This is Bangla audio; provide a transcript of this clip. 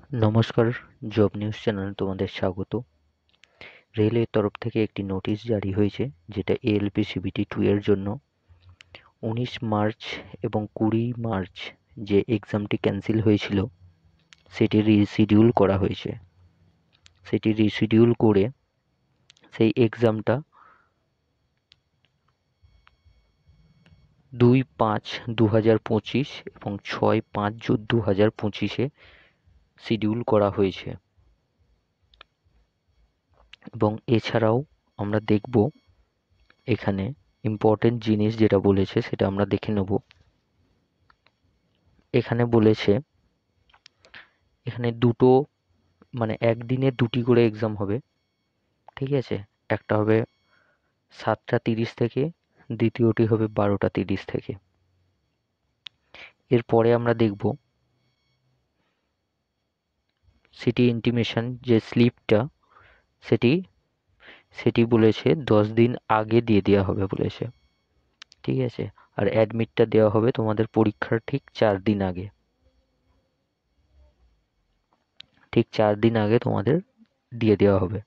নমস্কার, জব নিউজ চ্যানেলে তোমাদের স্বাগত। রেলের তরফ থেকে একটি নোটিশ জারি হয়েছে, যেটা এএলপি সিবিটি 2 এর জন্য 19 মার্চ এবং 20 মার্চ যে এক্সামটি ক্যান্সেল হয়েছিল সেটি রিশিডিউল করা হয়েছে। সেটি রিশিডিউল করে সেই এক্সামটা 2-5-2025 এবং 6-5-2025 শিডিউল করা হয়েছে। এবং এছাড়াও আমরা দেখব এখানে ইম্পর্টেন্ট জিনিস যেটা বলেছে সেটা আমরা দেখে নেব। এখানে বলেছে এখানে দুটো একদিনে দুটি করে এক্সাম হবে, ঠিক আছে। একটা হবে 7টা 30 থেকে, দ্বিতীয়টি হবে 12টা 30 থেকে। এরপরে আমরা দেখব সিটি ইন্টিমেশন যে স্লিপটা সেটি সেটি বলেছে 10 দিন আগে দিয়ে দেওয়া হবে বলেছে, ঠিক আছে। আর অ্যাডমিটটা দেওয়া হবে তোমাদের পরীক্ষার ঠিক 4 দিন আগে, ঠিক 4 দিন আগে তোমাদের দিয়ে দেওয়া হবে।